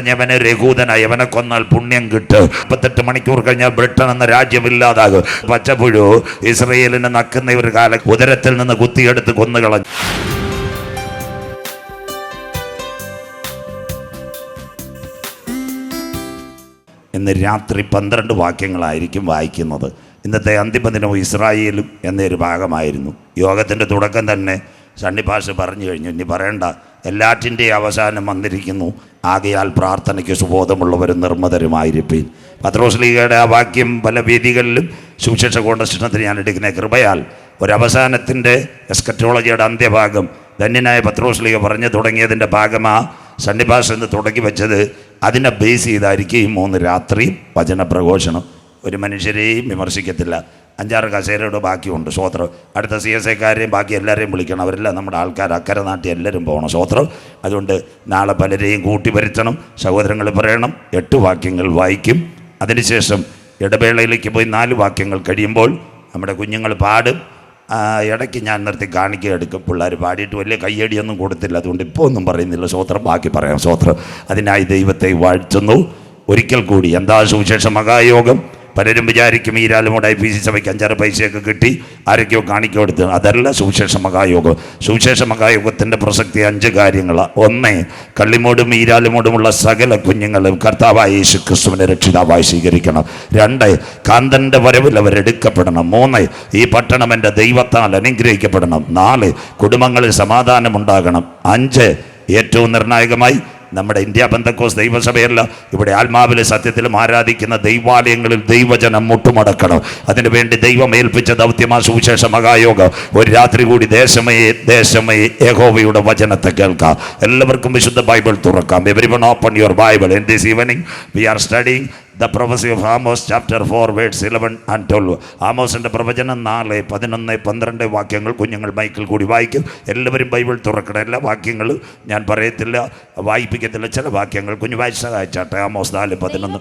പറഞ്ഞവനെ രഘൂതനായി, അവനെ കൊന്നാൽ പുണ്യം കിട്ടും. 48 മണിക്കൂർ കഴിഞ്ഞാൽ ബ്രിട്ടൻ എന്ന രാജ്യമില്ലാതാകും. പച്ചപ്പുഴു ഇസ്രയേലിനെ നക്കുന്ന ഒരു കാലം ഉദരത്തിൽ നിന്ന് കുത്തിയെടുത്ത് കൊന്നുകളഞ്ഞു. ഇന്ന് രാത്രി 12 വാക്യങ്ങളായിരിക്കും വായിക്കുന്നത്. ഇന്നത്തെ അന്തിമദിനവും ഇസ്രായേലും എന്നൊരു ഭാഗമായിരുന്നു. യോഗത്തിൻ്റെ തുടക്കം തന്നെ സണ്ണിഭാഷ പറഞ്ഞു കഴിഞ്ഞു. ഇനി പറയണ്ട, എല്ലാറ്റിൻ്റെയും അവസാനം വന്നിരിക്കുന്നു. ആകയാൽ പ്രാർത്ഥനയ്ക്ക് സുബോധമുള്ളവരും നിർമ്മതരുമായിരിക്കും. പത്രോസ്ലീഗയുടെ ആ വാക്യം പല വേദികളിലും സുവിശേഷ കോൺഗ്രസിനത്തിന് ഞാൻ എടുക്കുന്ന കൃപയാൽ ഒരവസാനത്തിൻ്റെ എസ്കറ്റോളജിയുടെ അന്ത്യഭാഗം ധന്യനായ പത്രോസ്ലീഗ പറഞ്ഞു തുടങ്ങിയതിൻ്റെ ഭാഗമാ സണ്ണിഭാഷ എന്ന് തുടങ്ങി വെച്ചത്. അതിനെ ബേസ് ചെയ്തായിരിക്കും ഈ 3 രാത്രി വചനപ്രഘോഷണം. ഒരു മനുഷ്യരെയും വിമർശിക്കത്തില്ല. 5-6 കസേരയുടെ ബാക്കിയുണ്ട്. സ്വോത്രം. അടുത്ത CSIക്കാരെയും ബാക്കി എല്ലാവരെയും വിളിക്കണം. അവരെല്ലാം നമ്മുടെ ആൾക്കാർ, അക്കരെ നാട്ടി എല്ലാവരും പോകണം. സ്വോത്രം. അതുകൊണ്ട് നാളെ പലരെയും കൂട്ടി വരുത്തണം. സഹോദരങ്ങൾ പറയണം. 8 വാക്യങ്ങൾ വായിക്കും. അതിനുശേഷം ഇടവേളയിലേക്ക് പോയി 4 വാക്യങ്ങൾ കഴിയുമ്പോൾ നമ്മുടെ കുഞ്ഞുങ്ങൾ പാടും. ഇടയ്ക്ക് ഞാൻ നിർത്തി കാണിക്കുക എടുക്കും. പിള്ളേർ പാടിയിട്ട് വലിയ കയ്യടിയൊന്നും കൊടുത്തില്ല. അതുകൊണ്ട് ഇപ്പോൾ ഒന്നും പറയുന്നില്ല. സ്വോത്രം. ബാക്കി പറയാം. സ്വോത്രം. അതിനായി ദൈവത്തെ വാഴ്ത്തുന്നു. ഒരിക്കൽ കൂടി എന്താ സുവിശേഷ മഹായോഗം? പലരും വിചാരിക്കും ഈരാലുമോട് IPC സഭയ്ക്ക് 5-6 പൈസയൊക്കെ കിട്ടി ആരൊക്കെയോ കാണിക്കോ എടുത്ത്. അതല്ല സുവിശേഷ മഹായോഗം. സുവിശേഷ മഹായോഗത്തിൻ്റെ പ്രസക്തി 5 കാര്യങ്ങളാണ്. 1, കള്ളിമോടും ഈരാലുമോടുമുള്ള സകല കുഞ്ഞുങ്ങളും കർത്താവായ യേശു ക്രിസ്തുവിനെ രക്ഷിതാവായി സ്വീകരിക്കണം. 2, കാന്തൻ്റെ വരവിൽ അവരെടുക്കപ്പെടണം. 3, ഈ പട്ടണം എൻ്റെ ദൈവത്താൽ അനുഗ്രഹിക്കപ്പെടണം. 4, കുടുംബങ്ങളിൽ സമാധാനമുണ്ടാകണം. 5, ഏറ്റവും നിർണായകമായി നമ്മുടെ ഇന്ത്യ പെന്തക്കോസ് ദൈവസഭയല്ല, ഇവിടെ ആത്മാവിലെ സത്യത്തിലും ആരാധിക്കുന്ന ദൈവാലയങ്ങളിൽ ദൈവജനം മുട്ടുമടക്കണം. അതിനുവേണ്ടി ദൈവം ഏൽപ്പിച്ച ദൗത്യമാ സുവിശേഷ മഹായോഗം. ഒരു രാത്രി കൂടി ദേശമേ യഹോവയുടെ വചനത്തെ കേൾക്കാം. എല്ലാവർക്കും വിശുദ്ധ ബൈബിൾ തുറക്കാം. Everyone open your Bible. In this evening V are studying The prophecy of Amos chapter 4 verse 11 and 12. ആമോസിൻ്റെ പ്രവചനം 4, 11, 12 വാക്യങ്ങൾ കുഞ്ഞുങ്ങൾ മൈക്കിൽ കൂടി വായിക്കും. എല്ലാവരും ബൈബിൾ തുറക്കണം. എല്ലാ വാക്യങ്ങളും ഞാൻ പറയത്തില്ല, വായിപ്പിക്കത്തില്ല. ചില വാക്യങ്ങൾ കുഞ്ഞു വായിച്ച് സഹായിച്ചാട്ടെ. ആമോസ് 4:11.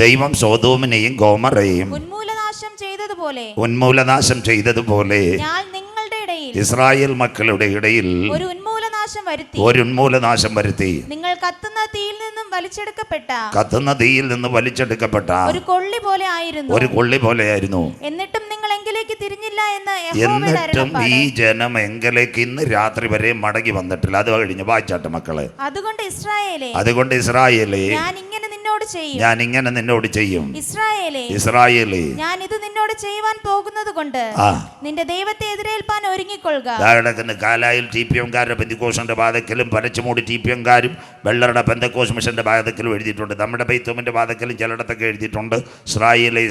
ദൈവം സോദോമിനെയും ഗോമറയെയും ഉന്മൂലനാശം ചെയ്തതുപോലെ ഇസ്രായേൽ മക്കളുടെ ഇടയിൽ ഒരു ഉന്മൂലനാശം വരുത്തി. നിങ്ങൾ കത്തുന്ന തീയിൽ നിന്ന് വലിച്ചെടുക്കപ്പെട്ട ഒരു കൊള്ളി പോലെയായിരുന്നു. എന്നിട്ടും നിങ്ങൾ എങ്കിലേക്ക് തിരിഞ്ഞില്ല എന്നിട്ടും ഈ ജനം എങ്കിലേക്ക് ഇന്ന് രാത്രി വരെ മടങ്ങി വന്നിട്ടില്ല. അത് കഴിഞ്ഞ് വായിച്ചാട്ടെ മക്കളെ. അതുകൊണ്ട് ഇസ്രായേലേ ഞാൻ ഇങ്ങനെ നിന്നോട് ചെയ്യും. ഇസ്രായേലേ ഞാൻ ഇത് നിന്നോട് ചെയ്യുവാൻ പോകുന്നത് കൊണ്ട് നിന്റെ ദൈവത്തെ എതിരേൽപ്പാൻ ഒരുങ്ങിക്കൊള്ളുക. കാലായിൽ TPM-കാരുടെ പെന്തക്കോസിന്റെ വാദക്കലും പരച്ചുമൂടി TPM-കാരും വെള്ളറുടെ പെന്തക്കോസ് മിഷന്റെ വാദക്കലും എഴുതിയിട്ടുണ്ട്. നമ്മുടെ ബൈത്തോമിന്റെ വാദക്കലും ചിലയിടത്തൊക്കെ എഴുതിയിട്ടുണ്ട്. ഇസ്രായേലേ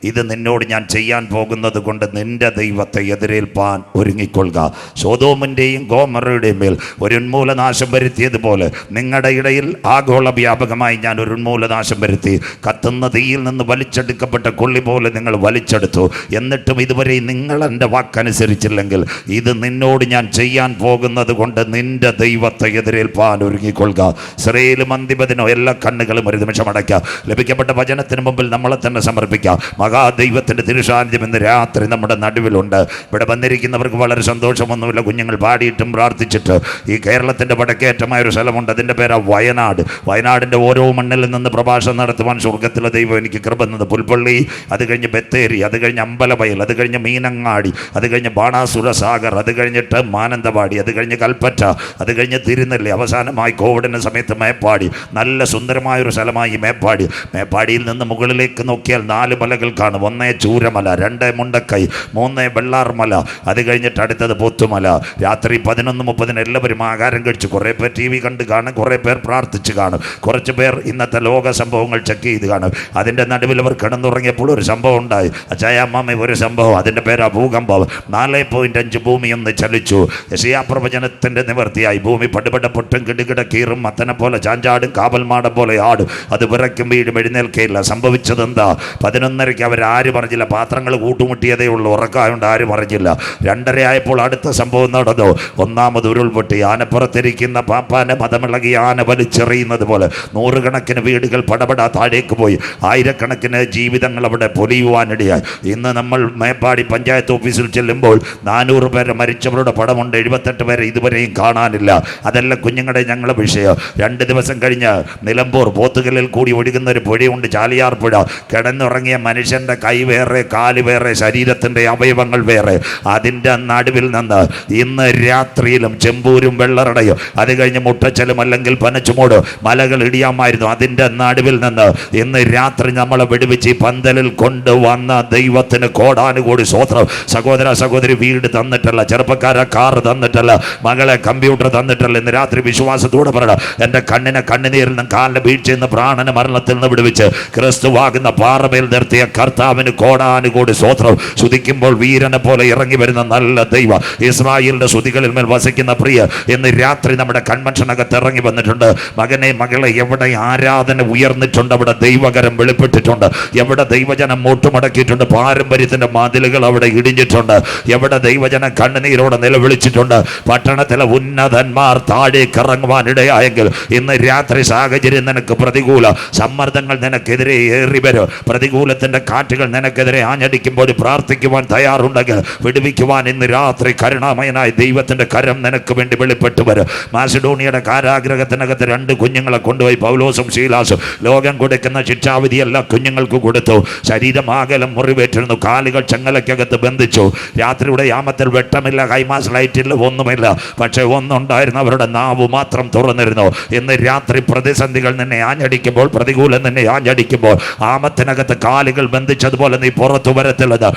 ഇത് നിന്നോട് ഞാൻ ചെയ്യാൻ പോകുന്നത് കൊണ്ട് നിന്റെ ദൈവത്തെ എതിരേൽപ്പാൻ ഒരുങ്ങിക്കൊള്ളുക. സോദോമിന്റെയും ഗോമറയുടെയും മേൽ ഒരു ഉന്മൂലനാശം വരുത്തിയതുപോലെ നിങ്ങളുടെ ഇടയിൽ ആഗോള വ്യാപകമായി ഞാൻ ഒരു ഉന്മൂലനാശം വരുത്തി. കത്തുന്ന തീയിൽ നിന്ന് വലിച്ചെടുക്കപ്പെട്ട കൊള്ളി പോലെ നിങ്ങൾ വലിച്ചെടുത്തു. എന്നിട്ടും ഇതുവരെ നിങ്ങൾ എൻ്റെ വാക്കനുസരിച്ചില്ലെങ്കിൽ ഇത് നിന്നോട് ഞാൻ ചെയ്യാൻ പോകുന്നത് കൊണ്ട് നിന്റെ ദൈവത്തെ എതിരേൽപ്പാൻ ഒരുങ്ങിക്കൊള്ളുക. ഇസ്രായേലും അന്തിമദിനോ എല്ലാ കണ്ണുകളും ഒരു നിമിഷം അടയ്ക്കാം. ലഭിക്കപ്പെട്ട വചനത്തിന് മുമ്പിൽ നമ്മളെ തന്നെ സമർപ്പിക്കാം. മഹാദൈവത്തിൻ്റെ തിരുസാന്നിധ്യം ഇന്ന് രാത്രി നമ്മുടെ നടുവിലുണ്ട്. ഇവിടെ വന്നിരിക്കുന്നവർക്ക് വളരെ സന്തോഷമൊന്നുമില്ല. കുഞ്ഞുങ്ങൾ പാടിയിട്ടും പ്രാർത്ഥിച്ചിട്ട് ഈ കേരളത്തിൻ്റെ വടക്കേറ്റമായ ഒരു സ്ഥലമുണ്ട്. അതിൻ്റെ പേരാ വയനാട്. വയനാടിൻ്റെ ഓരോ മണ്ണിൽ നിന്ന് പ്രഭാഷണം നടത്തുവാൻ സ്വർഗത്തിലെ ദൈവം എനിക്ക് കൃപ തന്നത്. പുൽപ്പള്ളി, അത് കഴിഞ്ഞ് ബത്തേരി, അത് കഴിഞ്ഞ് അമ്പലവയൽ, അത് കഴിഞ്ഞ് മീനങ്ങാടി, അത് കഴിഞ്ഞ് ബാണാസുര സാഗർ, അത് കഴിഞ്ഞിട്ട് മാനന്തവാടി, അത് കഴിഞ്ഞ് കൽപ്പറ്റ, അത് കഴിഞ്ഞ് തിരുനെല്ലി, അവസാനമായി കോവിഡിൻ്റെ സമയത്ത് മേപ്പാടി. നല്ല സുന്ദരമായൊരു സ്ഥലമായി മേപ്പാടി. മേപ്പാടിയിൽ നിന്ന് മുകളിലേക്ക് നോക്കിയാൽ 4 മലകൾ കാണും. 1 ചൂരമല, 2 മുണ്ടക്കൈ, 3 വെള്ളാർമല, അത് കഴിഞ്ഞിട്ട് അടുത്തത് പൊത്തുമല. രാത്രി 11:30 എല്ലാവരും ആഹാരം കഴിച്ച് കുറേ പേർ TV കണ്ട് കാണും, കുറേ പേർ പ്രാർത്ഥിച്ച് കാണും, കുറച്ച് പേർ ഇന്നത്തെ ലോക സംഭവങ്ങൾ ചെക്ക് ചെയ്ത് കാണും. അതിൻ്റെ നടുവിൽ അവർ കിടന്നുറങ്ങിയപ്പോൾ ഒരു സംഭവം ഉണ്ടായി. അച്ചായമ്മ ഒരു സംഭവം, അതിൻ്റെ പേരാ ഭൂകമ്പം. 4.5 ഭൂമി ഒന്ന് ചലിച്ചു. യെശയ്യാ പ്രവചനത്തിൻ്റെ നിവർത്തിയായി. ഭൂമി പടുപട പൊട്ടും കിടുകിട കീറും, മത്തനെ പോലെ ചാഞ്ചാടും, കാവൽമാടം പോലെ ആടും, അത് വിറയ്ക്കും വീഴും, എഴുന്നേൽക്കയില്ല. സംഭവിച്ചതെന്താ? 11:30 അവരാരും പറഞ്ഞില്ല. പാത്രങ്ങൾ കൂട്ടുമുട്ടിയതേ ഉള്ളൂ, ഉറക്കമായോണ്ട് ആരും പറഞ്ഞില്ല. 2:30 ആയപ്പോൾ അടുത്ത സംഭവം നടന്നു. 1ാമത് ഉരുൾപൊട്ടി. ആനപ്പുറത്തിരിക്കുന്ന പാപ്പാനെ മതമിളകി ആന വലിച്ചെറിയുന്നത് പോലെ 100 ആയിരക്കണക്കിന് വീടുകൾ പടപടാ താഴേക്ക് പോയി. ആയിരക്കണക്കിന് ജീവിതങ്ങൾ അവിടെ പൊലിയുവാനിടയായി. ഇന്ന് നമ്മൾ മേപ്പാടി പഞ്ചായത്ത് ഓഫീസിൽ ചെല്ലുമ്പോൾ 400 പേരെ മരിച്ചവരുടെ പടമുണ്ട്. 78 പേരെ ഇതുവരെയും കാണാനില്ല. അതല്ല കുഞ്ഞുങ്ങളുടെ ഞങ്ങളുടെ വിഷയം. 2 ദിവസം കഴിഞ്ഞ് നിലമ്പൂർ പോത്തുകലിൽ കൂടി ഒഴുകുന്ന ഒരു പുഴയുണ്ട്, ചാലിയാർ പുഴ. കിടന്നുറങ്ങിയ മനുഷ്യൻ്റെ കൈ വേറെ, കാല് വേറെ, ശരീരത്തിൻ്റെ അവയവങ്ങൾ വേറെ. അതിൻ്റെ നടുവിൽ നിന്ന് ഇന്ന് രാത്രിയിലും ചെമ്പൂരും വെള്ളറടയും, അത് കഴിഞ്ഞ് മുട്ടച്ചലും അല്ലെങ്കിൽ പനച്ചുമൂട് മലകൾ ഇടിയാമായിരുന്നു. അതിൻ്റെ നടുവിൽ നിന്ന് ഇന്ന് രാത്രി നമ്മളെ വിടുവിച്ച് പന്തലിൽ കൊണ്ടുവന്ന ദൈവത്തിന് കോടാനുകൂടി സ്തോത്രം. സഹോദര സഹോദരി, വീട് തന്നിട്ടല്ല, ചെറുപ്പക്കാരെ കാർ തന്നിട്ടല്ല, മകളെ കമ്പ്യൂട്ടർ തന്നിട്ടല്ല. ഇന്ന് രാത്രി വിശ്വാസത്തോടെ പറയണം, എൻ്റെ കണ്ണിനെ കണ്ണുനീരിൽ നിന്നും കാലിന് വീഴ്ചയിൽ നിന്ന് പ്രാണന മരണത്തിൽ നിന്ന് വിടുവിച്ച് ക്രിസ്തുവാകുന്ന പാറമേൽ നിർത്തിയ കർത്താവിന് കോടാനുകൂടി സ്തോത്രം. ശ്രുതിക്കുമ്പോൾ വീരനെ പോലെ ഇറങ്ങി വരുന്ന നല്ല ദൈവ ഇസ്രായേലിന്റെ ശ്രുതികളിൽ മേൽ വസിക്കുന്ന പ്രിയ ഇന്ന് രാത്രി നമ്മുടെ കൺവെൻഷനകത്ത് ഇറങ്ങി വന്നിട്ടുണ്ട്. മകനെ മകളെ, എവിടെ ആരാധന ഉയർന്നിട്ടുണ്ട് അവിടെ ദൈവകരം വെളിപ്പെട്ടിട്ടുണ്ട്. എവിടെ ദൈവജനം മുട്ടുമടക്കിയിട്ടുണ്ട്, പാരമ്പര്യത്തിന്റെ മതിലുകൾ അവിടെ ഇടിഞ്ഞിട്ടുണ്ട്. എവിടെ ദൈവജനം കണ്ണുനീരോടെ നിലവിളിച്ചിട്ടുണ്ട്, പട്ടണത്തിലെ ഉന്നതന്മാർ താഴേക്ക് ഇറങ്ങുവാനിടയായെങ്കിൽ ഇന്ന് രാത്രി സാഹചര്യം നിനക്ക് പ്രതികൂല, സമ്മർദ്ദങ്ങൾ നിനക്കെതിരെ ഏറി വരും, പ്രതികൂലത്തിന്റെ കാറ്റുകൾ നിനക്കെതിരെ ആഞ്ഞടിക്കുമ്പോൾ പ്രാർത്ഥിക്കുവാൻ തയ്യാറുണ്ടെങ്കിൽ വിടുവിക്കുവാൻ ഇന്ന് രാത്രി കരുണാമയനായ ദൈവത്തിന്റെ കരം നിനക്ക് വേണ്ടി വെളിപ്പെട്ടു വരും. മാസിഡോണിയയുടെ കാരാഗ്രഹത്തിനകത്ത് 2 കുഞ്ഞുങ്ങളെ കൊണ്ടുപോയി പൗലോസും ശീലാസും ലോകം കൊടുക്കുന്ന ശിക്ഷാവിധി എല്ലാ കുഞ്ഞുങ്ങൾക്ക് കൊടുത്തു. ശരീരമാകലം മുറിവേറ്റിരുന്നു, കാലുകൾ ചങ്ങലക്കകത്ത് ബന്ധിച്ചു. രാത്രിയുടെ യാമത്തിൽ വെട്ടമില്ല, ഹൈമാസ് ലൈറ്റില്ല, ഒന്നുമില്ല. പക്ഷെ ഒന്നുണ്ടായിരുന്നു, അവരുടെ നാവ് മാത്രം തുറന്നിരുന്നു. ഇന്ന് രാത്രി പ്രതിസന്ധികൾ നിന്നെ ആഞ്ഞടിക്കുമ്പോൾ, പ്രതികൂലം നിന്നെ ആഞ്ഞടിക്കുമ്പോൾ, ആമത്തിനകത്ത് കാലുകൾ ബന്ധിച്ചതുപോലെ നീ പുറത്തു വരത്തുള്ളത്.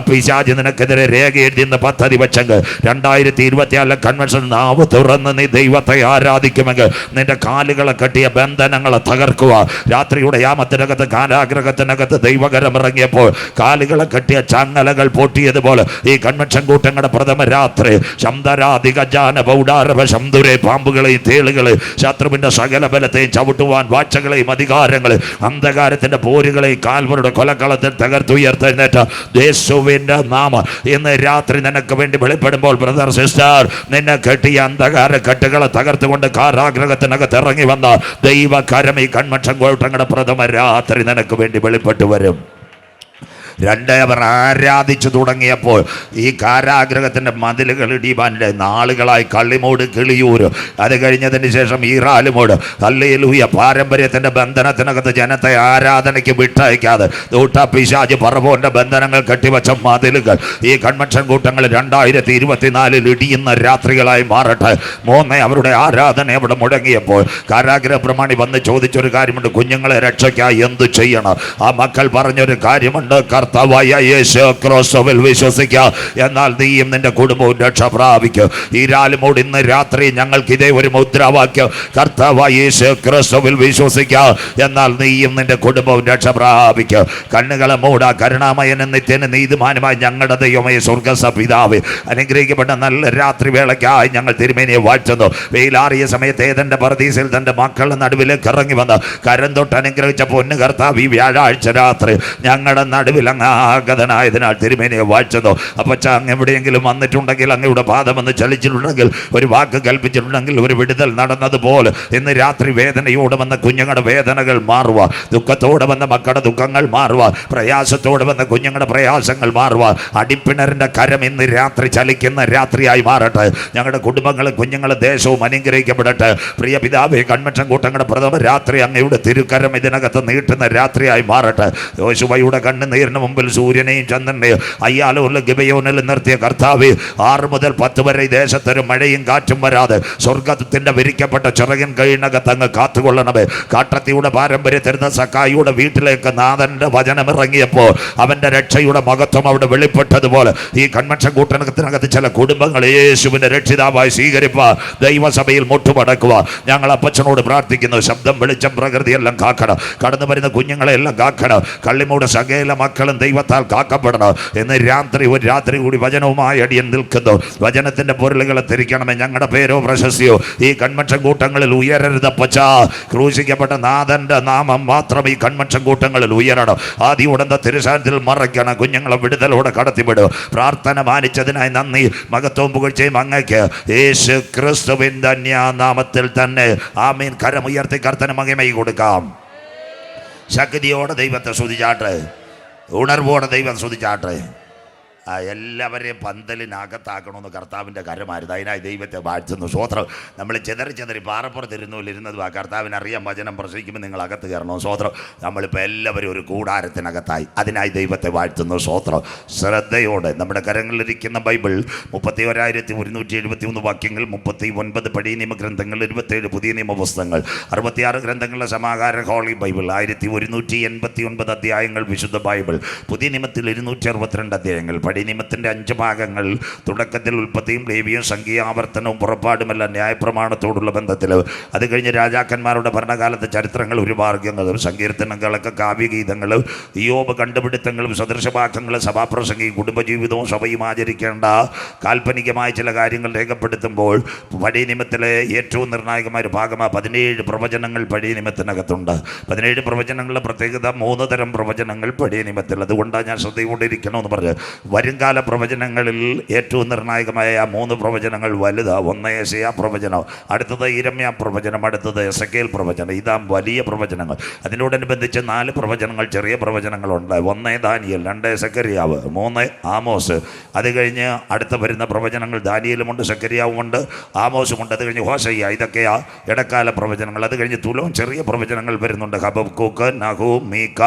പിശാച് നിനക്കെതിരെ രേഖ എഴുതിയെന്ന് പദ്ധതി വെച്ചെങ്കിൽ 2024 കൺവെൻഷൻ നാവ് തുറന്ന് നീ ദൈവത്തെ ആരാധിക്കുമെങ്കിൽ നിന്റെ കാലുകളെ കെട്ടിയ ബന്ധനങ്ങളെ തകർക്കുക. രാത്രിയുടെ യാമത്തിനകത്ത് കാരാഗ്രഹത്തിനകത്ത് ദൈവകരം ഇറങ്ങിയപ്പോൾ കാലുകളെ കെട്ടിയ ചങ്ങലകൾ പൊട്ടിയതുപോലെ ഈ കൺവെൻഷൻ കൂട്ടങ്ങളുടെ പ്രഥമ രാത്രി ശംദുരെ പാമ്പുകളെയും തേളുകളെയും ശത്രുവിന്റെ സകല ബലത്തെയും ചവിട്ടുവാൻ വാഴ്ചകളെയും അധികാരങ്ങളെയും അന്ധകാരത്തിന്റെ പോരുകളെയും കാൽവരുടെ കൊലക്കളത്തിൽ തകർത്തുയർത്തെഴുന്നേറ്റ യേശുവിന്റെ നാമം ഇന്ന് രാത്രി നിനക്ക് വേണ്ടി വെളിപ്പെടുമ്പോൾ ബ്രദർ സിസ്റ്റർ, നിന്നെ കെട്ടിയ അന്ധകാര കെട്ടുകളെ തകർത്തുകൊണ്ട് കാരാഗ്രഹത്തിനകത്ത് ഇറങ്ങി വന്ന ദൈവകരം ഈ കൺവെൻഷൻ കൂട്ടങ്ങളുടെ പ്രഥമ രാത്രി നിനക്ക് വേണ്ടി വെളിപ്പെട്ടു വരും. 2 അവർ ആരാധിച്ചു തുടങ്ങിയപ്പോൾ ഈ കാരാഗ്രഹത്തിൻ്റെ മതിലുകൾ ഇടിവാൻ്റെ നാളുകളായി കള്ളിമൂട്, കിളിയൂർ, അത് കഴിഞ്ഞതിന് ശേഷം ഈറാലുമൂട്, ഹല്ലേലൂയ, പാരമ്പര്യത്തിൻ്റെ ബന്ധനത്തിനകത്ത് ജനത്തെ ആരാധനയ്ക്ക് വിട്ടയക്കാതെ പിശാച് പറവോന്റെ ബന്ധനങ്ങൾ കെട്ടിവച്ച മതിലുകൾ ഈ കൺവെൻഷൻ കൂട്ടങ്ങൾ 2024 ഇടിയുന്ന രാത്രികളായി മാറട്ടെ. 3 അവരുടെ ആരാധന അവിടെ മുടങ്ങിയപ്പോൾ കാരാഗ്രഹ പ്രമാണി വന്ന് ചോദിച്ചൊരു കാര്യമുണ്ട്, കുഞ്ഞുങ്ങളെ രക്ഷയ്ക്കായി എന്തു ചെയ്യണം? ആ മക്കൾ പറഞ്ഞൊരു കാര്യമുണ്ട്, കർത്താവായ യേശു ക്രിസ്തുവിൽ വിശ്വസിക്കുക, എന്നാൽ നീയും നിന്റെ കുടുംബവും രക്ഷ പ്രാപിക്കും. ഈ രാലുമോട് ഇന്ന് രാത്രി ഞങ്ങൾക്ക് ഇതേ ഒരു മുദ്രാവാക്യം, കർത്താവായ യേശു ക്രിസ്തുവിൽ വിശ്വസിക്കുക, എന്നാൽ നീയും നിന്റെ കുടുംബവും രക്ഷ പ്രാപിക്കും. കണ്ണുകളെ മൂടാ. കരുണാമയനും നിത്യനും നീതിമാനുമായി ഞങ്ങളുടെ ദൈവമേ സ്വർഗ്ഗസ്ഥ പിതാവേ, അനുഗ്രഹിക്കപ്പെട്ട നല്ല രാത്രി വേളയ്ക്കായി ഞങ്ങൾ തിരുമേനിയെ വാഴ്ത്തുന്നു. വെയിലാറിയ സമയത്ത് ഏതെന്റെ പർദീസിൽ തന്റെ മക്കളുടെ നടുവിലേക്ക് ഇറങ്ങി വന്ന് കരം തൊട്ട് അനുഗ്രഹിച്ച പൊന്നു കർത്താവ് ഈ വ്യാഴാഴ്ച രാത്രി ഞങ്ങളുടെ നടുവിൽ ആഗതനായതിനാൽ തിരുമേനിയെ വാഴ്ത്തുന്നു. അപ്പച്ച, അങ്ങ് എവിടെയെങ്കിലും വന്നിട്ടുണ്ടെങ്കിൽ, അങ്ങയുടെ പാദം ഒന്ന് ചലിച്ചിട്ടുണ്ടെങ്കിൽ, ഒരു വാക്ക് കൽപ്പിച്ചിട്ടുണ്ടെങ്കിൽ, ഒരു വിടുതൽ നടന്നതുപോലെ ഇന്ന് രാത്രി വേദനയോടെ വന്ന കുഞ്ഞുങ്ങളുടെ വേദനകൾ മാറുക, ദുഃഖത്തോടെ വന്ന മക്കളുടെ ദുഃഖങ്ങൾ മാറുക, പ്രയാസത്തോടെ വന്ന കുഞ്ഞുങ്ങളുടെ പ്രയാസങ്ങൾ മാറുക. അടിപ്പിണറിന്റെ കരം ഇന്ന് രാത്രി ചലിക്കുന്ന രാത്രിയായി മാറട്ടെ. ഞങ്ങളുടെ കുടുംബങ്ങളും കുഞ്ഞുങ്ങളും ദേശവും അനുഗ്രഹിക്കപ്പെടട്ടെ. പ്രിയ പിതാവേ, കൺവെൻഷൻ കൂട്ടങ്ങളുടെ പ്രഥമ രാത്രി അങ്ങയുടെ തിരുക്കരം ഇതിനകത്ത് നീട്ടുന്ന രാത്രിയായി മാറട്ടെ. യോശുവയുടെ കണ്ണുനീരിന് മുമ്പിൽ സൂര്യനെയും ചന്ദ്രനെയും അയ്യാലോല ഗിബയോനിൽ നിർത്തിയ കർത്താവേ, 6 മുതൽ 10 വരെ ദേശത്തൊരു മഴയും കാറ്റും വരാതെ സ്വർഗത്തിന്റെ വിരിക്കപ്പെട്ട ചിറകിൻ കൈയിനകത്ത് അങ്ങ് കാത്തുകൊള്ളണമേ. കാട്ടത്തിയുടെ പാരമ്പര്യത്തിരുന്ന സക്കായിയുടെ വീട്ടിലേക്ക് നാഥന്റെ വചനം ഇറങ്ങിയപ്പോൾ അവന്റെ രക്ഷയുടെ മഹത്വം അവിടെ വെളിപ്പെട്ടതുപോലെ ഈ കൺവെൻഷൻ കൂട്ടത്തിനകത്ത് ചില കുടുംബങ്ങൾ യേശുവിന്റെ രക്ഷിതാവായി സ്വീകരിപ്പാൻ ദൈവസഭയിൽ മുട്ടുമടക്കുക. ഞങ്ങൾ അപ്പച്ചനോട് പ്രാർത്ഥിക്കുന്നു, ശബ്ദം, വെളിച്ചം, പ്രകൃതിയെല്ലാം കാക്കണം. കടന്നു വരുന്ന കുഞ്ഞുങ്ങളെല്ലാം കാക്കണം. കള്ളിമൂട് സകല മക്കൾ മക്കളും ദൈവത്താൽ കാക്കപ്പെടണം എന്ന് രാത്രി ഒരു രാത്രി കൂടി വചനവുമായി അടിയൻ നിൽക്കുന്നു. വചനത്തിന്റെ പൊരുളുകളെ തിരിക്കണമേ. ഞങ്ങളുടെ പേരോ പ്രശസ്തിയോ ഈ കൺവെൻഷൻ കൂട്ടങ്ങളിൽ ഉയരരുതപ്പച്ച. ക്രൂശിക്കപ്പെട്ട നാഥന്റെ നാമം മാത്രം ഈ കൺവെൻഷൻ കൂട്ടങ്ങളിൽ ഉയരണം. ആദ്യ ഉടന്ത തിരുസാനത്തിൽ മറയ്ക്കണം. കുഞ്ഞുങ്ങളെ വിടുതലോടെ കടത്തിവിടും. പ്രാർത്ഥന മാനിച്ചതിനായി നന്ദി. മഹത്വവും പുകഴ്ചയും അങ്ങയ്ക്ക് യേശു ക്രിസ്തുവിൻ ധന്യനാമത്തിൽ തന്നെ ആമീൻ. കരമുയർത്തി കർത്തന് മഹിമ കൊടുക്കാം. ശക്തിയോടെ ദൈവത്തെ സ്തുതിച്ചാട്ടെ. ഉണർവോടെ ദൈവം സ്തുതിച്ചാട്ടെ. എല്ലാവരെയും പന്തലിനകത്താക്കണമെന്ന് കർത്താവിൻ്റെ കരമായിരുന്നു. അതിനായി ദൈവത്തെ വാഴ്ത്തുന്നു. സ്വോത്രം. നമ്മൾ ചെതറി പാറപ്പുറത്തിരുന്നതും ആ കർത്താവിന് അറിയാം. വചനം പ്രസംഗിക്കുമ്പോൾ നിങ്ങൾ അകത്ത് കയറണം. സ്വോത്രം. നമ്മളിപ്പോൾ എല്ലാവരും ഒരു കൂടാരത്തിനകത്തായി. അതിനായി ദൈവത്തെ വാഴ്ത്തുന്നു. സ്വോത്രം. ശ്രദ്ധയോടെ നമ്മുടെ കരങ്ങളിലിരിക്കുന്ന ബൈബിൾ 31,171 വാക്യങ്ങൾ, 39 പഴയ നിയമഗ്രന്ഥങ്ങൾ, 27 പുതിയ നിയമപുസ്തകങ്ങൾ, 66 ഗ്രന്ഥങ്ങളുടെ സമാഹാര ഹോളി ബൈബിൾ, 1189 അധ്യായങ്ങൾ വിശുദ്ധ ബൈബിൾ. പുതിയ നിയമത്തിൽ 262 അധ്യായങ്ങൾ. പഴയ നിയമത്തിൻ്റെ 5 ഭാഗങ്ങൾ. തുടക്കത്തിൽ ഉൽപ്പത്തിയും ലേവിയും സംഖ്യാവർത്തനവും പുറപ്പാടുമല്ല ന്യായപ്രമാണത്തോടുള്ള ബന്ധത്തിൽ. അത് കഴിഞ്ഞ് രാജാക്കന്മാരുടെ ഭരണകാലത്തെ ചരിത്രങ്ങൾ, ഒരു ഭാഗ്യങ്ങളും സങ്കീർത്തനങ്ങളൊക്കെ, കാവ്യഗീതങ്ങൾ, യോബ് കണ്ടുപിടുത്തങ്ങളും സദൃശവാക്യങ്ങളും, സഭാപ്രസംഗിയും കുടുംബജീവിതവും സഭയും ആചരിക്കേണ്ട കാൽപ്പനികമായ ചില കാര്യങ്ങൾ രേഖപ്പെടുത്തുമ്പോൾ പഴയ നിയമത്തിലെ ഏറ്റവും നിർണായകമായ ഒരു ഭാഗമാണ് 17 പ്രവചനങ്ങൾ പഴയ നിയമത്തിനകത്തുണ്ട്. 17 പ്രവചനങ്ങളുടെ പ്രത്യേകത 3 തരം പ്രവചനങ്ങൾ പഴയ നിയമത്തിൽ. അതുകൊണ്ടാണ് ഞാൻ ശ്രദ്ധയോടെയിരിക്കണമെന്ന് പറഞ്ഞ്. വരുംകാല പ്രവചനങ്ങളിൽ ഏറ്റവും നിർണായകമായ 3 പ്രവചനങ്ങൾ വലുതാ. ഒന്ന് യെശയ്യാ പ്രവചനം, അടുത്തത് യിരെമ്യാ പ്രവചനം, അടുത്തത് എസെക്കേൽ പ്രവചനം. ഇതാ വലിയ പ്രവചനങ്ങൾ. അതിനോടനുബന്ധിച്ച് 4 പ്രവചനങ്ങൾ ചെറിയ പ്രവചനങ്ങളുണ്ട്. 1 ദാനിയേൽ, 2 സെക്കറിയാവ്, 3 ആമോസ്. അത് കഴിഞ്ഞ് അടുത്ത വരുന്ന പ്രവചനങ്ങൾ ദാനിയേലുമുണ്ട്, സെക്കറിയാവുമുണ്ട്, ആമോസുമുണ്ട്. അത് കഴിഞ്ഞ് ഹോശയ്യ. ഇതൊക്കെയാ ഇടക്കാല പ്രവചനങ്ങൾ. അത് കഴിഞ്ഞ് തുലോം ചെറിയ പ്രവചനങ്ങൾ വരുന്നുണ്ട്. ഹബക്കൂക്ക്, നഹൂം, മീക്ക,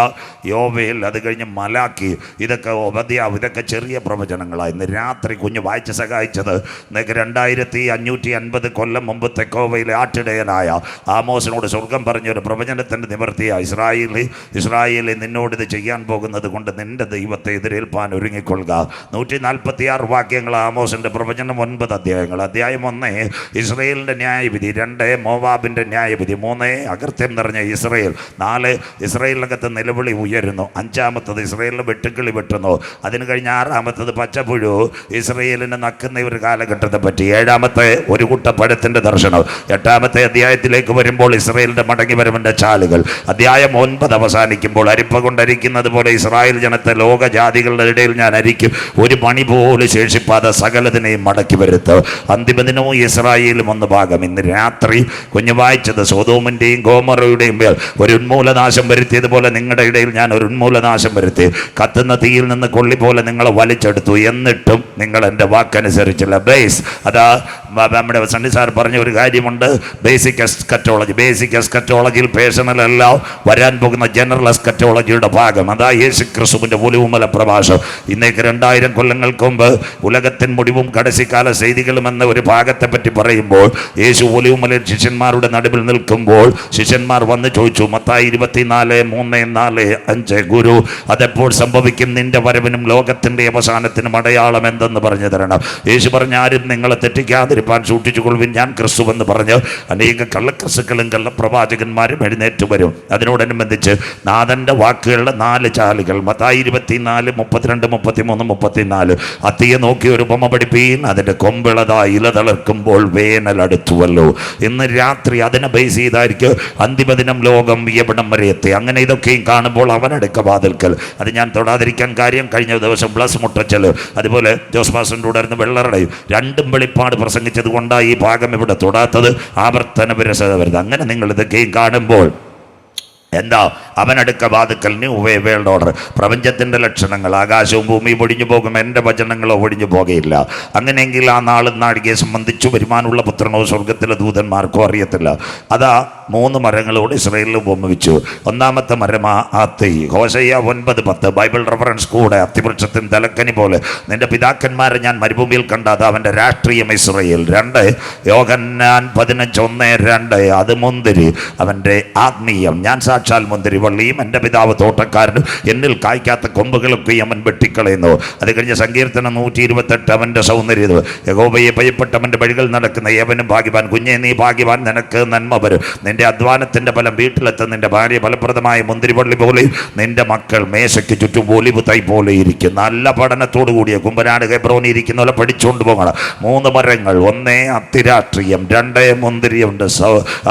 യോവേൽ. അത് കഴിഞ്ഞ് മലാക്കി. ഇതൊക്കെ ഒബദ്യാവ്. ഇതൊക്കെ ചെറിയ പ്രവചനങ്ങളാണ്. ഇന്ന് രാത്രി കുഞ്ഞ് വായിച്ച് സഹായിച്ചത് 2550 കൊല്ലം മുമ്പ് തെക്കോവയിലെ ആട്ടിടയനായ ആമോസിനോട് സ്വർഗം പറഞ്ഞൊരു പ്രവചനത്തിൻ്റെ നിവൃത്തിയാണ്. ഇസ്രായേലി നിന്നോടിത് ചെയ്യാൻ പോകുന്നത് കൊണ്ട് നിന്റെ ദൈവത്തെ എതിരേൽപ്പാൻ ഒരുങ്ങിക്കൊള്ളുക. 146 വാക്യങ്ങൾ ആമോസിൻ്റെ പ്രവചനം. 9 അധ്യായങ്ങൾ. അധ്യായം 1 ഇസ്രായേലിൻ്റെ ന്യായവിധി, 2 മോവാബിൻ്റെ ന്യായവിധി, 3 അകൃത്യം നിറഞ്ഞ ഇസ്രായേൽ, 4 ഇസ്രായേലിനകത്ത് നിലവിളി ഉയരുന്നു, 5-ാമത്തത് ഇസ്രായേലിൻ്റെ വെട്ടുക്കിളി വെട്ടുന്നു, അതിന് കഴിഞ്ഞ 6-ാമത്തത് പച്ചപ്പുഴു ഇസ്രായേലിനെ നക്കുന്ന ഒരു കാലഘട്ടത്തെ പറ്റി, 7-ാമത്തെ ഒരു കുട്ടപ്പഴത്തിൻ്റെ ദർശനം, 8-ാമത്തെ അധ്യായത്തിലേക്ക് വരുമ്പോൾ ഇസ്രായേലിൻ്റെ മടങ്ങി വരവിൻ്റെ ചാലുകൾ. അധ്യായം 9 അവസാനിക്കുമ്പോൾ അരിപ്പ കൊണ്ടരിക്കുന്നത് പോലെ ഇസ്രായേൽ ജനത്തെ ലോകജാതികളുടെ ഇടയിൽ ഞാൻ അരിക്കും, ഒരു മണി പോലും ശേഷിപ്പാതെ സകലതിനെയും മടക്കി വരുത്തും. അന്തിമദിനവും ഇസ്രായേലും 1 ഭാഗം. ഇന്ന് രാത്രി കുഞ്ഞു വായിച്ചത് സൊദോമിൻ്റെയും ഗോമോറയുടെയും മേൽ ഒരു ഉന്മൂലനാശം വരുത്തിയതുപോലെ നിങ്ങളുടെ ഇടയിൽ ഞാൻ ഒരു ഉന്മൂലനാശം വരുത്തി. കത്തുന്ന തീയിൽ നിന്ന് കൊള്ളി പോലെ നിങ്ങളെ വലിച്ചെടുത്തു, എന്നിട്ടും നിങ്ങൾ എൻ്റെ വാക്കനുസരിച്ചില്ല. ബേസ് അതാ നമ്മുടെ സണ്ണി സാർ പറഞ്ഞ ഒരു കാര്യമുണ്ട്. Basic eschatology. ബേസിക് എസ്കറ്റോളജിയിൽ പേഴ്സണൽ അല്ല, വരാൻ പോകുന്ന ജനറൽ എസ്കറ്റോളജിയുടെ ഭാഗം. അതാ യേശു ക്രിസ്തുവിൻ്റെ ഒലിവുമല പ്രഭാഷണം. ഇന്നേക്ക് 2000 കൊല്ലങ്ങൾക്ക് മുമ്പ് ഉലകത്തിൻ മുടിവും കടസിക്കാല ചെയ്തികളും എന്ന ഒരു ഭാഗത്തെ പറ്റി പറയുമ്പോൾ യേശു ഒലിവുമലയിൽ ശിഷ്യന്മാരുടെ നടുവിൽ നിൽക്കുമ്പോൾ ശിഷ്യന്മാർ വന്ന് ചോദിച്ചു, മത്തായി 24:3-4-5, ഗുരു അതെപ്പോൾ സംഭവിക്കും? നിന്റെ വരവിനും ലോകത്തിൻ്റെ അവസാനത്തിനും അടയാളം എന്തെന്ന് പറഞ്ഞു തരണം. യേശു പറഞ്ഞ, ആരും നിങ്ങളെ തെറ്റിക്കാതിരിപ്പാൻ സൂക്ഷിച്ചുകൊള്ളുവിൻ, ഞാൻ ക്രിസ്തുവെന്ന് പറഞ്ഞ് അനേക കള്ളക്രിസ്തുക്കളും കള്ളപ്രവാചകന്മാരും എഴുന്നേറ്റ് വരും. അതിനോടനുബന്ധിച്ച് നാഥൻ്റെ വാക്കുകളുടെ 4 ചാലുകൾ. മത്തായി 24:32-33-34. അത്തിയെ നോക്കി ഒരു ഉപമ പഠിപ്പീൻ, അതിൻ്റെ കൊമ്പിളതാ ഇല തളിർക്കുമ്പോൾ വേനൽ അടുത്തുവല്ലോ. ഇന്ന് രാത്രി അതിനെ ബേസ് ചെയ്തായിരിക്കും അന്തിമദിനം ലോകം എവിടം വരെ എത്തി. അങ്ങനെ ഇതൊക്കെയും കാണുമ്പോൾ അവനടുക്ക വാതിൽക്കൽ. അത് ഞാൻ തൊടാതിരിക്കാൻ കാര്യം, കഴിഞ്ഞ ദിവസം ബ്ലസ് മുട്ടച്ചൽ, അതുപോലെ ജോസ് പാസ്റ്ററിൻ്റെ കൂടെ ആയിരുന്നു വെള്ളറടയും, 2ഉം വെളിപ്പാട് പ്രസംഗിച്ചത് കൊണ്ടാണ് ഈ ഭാഗം ഇവിടെ തൊടാത്തത്. ആവർത്തന വിരസത വരുന്നത്. അങ്ങനെ നിങ്ങൾ ഇതൊക്കെയും കാണുമ്പോൾ എന്താ? അവനടുക്ക വാതുക്കൽ ന്യൂ വേൾഡ് ഓർഡർ. പ്രപഞ്ചത്തിൻ്റെ ലക്ഷണങ്ങൾ. ആകാശവും ഭൂമിയും ഒഴിഞ്ഞു പോകും, എൻ്റെ വചനങ്ങളോ ഒഴിഞ്ഞു പോകുകയില്ല. അങ്ങനെയെങ്കിൽ ആ നാളും നാഴികയെ സംബന്ധിച്ചു വരുമാനമുള്ള പുത്രനോ സ്വർഗത്തിലെ ദൂതന്മാർക്കോ അറിയത്തില്ല. അതാ 3 മരങ്ങളോട് ഇസ്രായേലിൽ ഉപമിച്ചു. 1-ാമത്തെ മരമാ അത്തി. ഹോശയ്യ 9:10. ബൈബിൾ റെഫറൻസ് കൂടെ. അത്തിവൃക്ഷത്തിൻ തലക്കനി പോലെ നിന്റെ പിതാക്കന്മാരെ ഞാൻ മരുഭൂമിയിൽ കണ്ട, അത് അവൻ്റെ രാഷ്ട്രീയം ഇസ്രായേൽ. 2 യോഹന്നാൻ 15:1-2. അത് മുന്തിരി, അവൻ്റെ ആത്മീയം. ഞാൻ സാക്ഷി സാക്ഷാൽ മുന്തിരിവള്ളിയും എൻ്റെ പിതാവ് തോട്ടക്കാരനും എന്നിൽ കായ്ക്കാത്ത കൊമ്പുകളൊക്കെ അവൻ വെട്ടിക്കളയുന്നു. അത് കഴിഞ്ഞ് സങ്കീർത്തനം 128 അവൻ്റെ സൗന്ദര്യം. യഹോവയെ ഭയപ്പെട്ടവൻ്റെ വഴികൾ നടക്കുന്ന ഏവനും ഭാഗ്യവാൻ. കുഞ്ഞെ നീ ഭാഗ്യവാൻ, നിനക്ക് നന്മ വരും. നിന്റെ അധ്വാനത്തിൻ്റെ ഫലം വീട്ടിലെത്തും. നിന്റെ ഭാര്യ ഫലപ്രദമായ മുന്തിരിവള്ളി പോലെയും നിന്റെ മക്കൾ മേശയ്ക്ക് ചുറ്റും ഒലിവ് തൈ പോലെ ഇരിക്കും. നല്ല പഠനത്തോടു കൂടിയ കുമ്പനാട് ഹെബ്രോനിൽ ഇരിക്കുന്ന പോലെ പഠിച്ചുകൊണ്ട് പോകണം. 3 മരങ്ങൾ, 1 അത്തിരാഷ്ട്രീയം, 2 മുന്തിരിയുണ്ട്,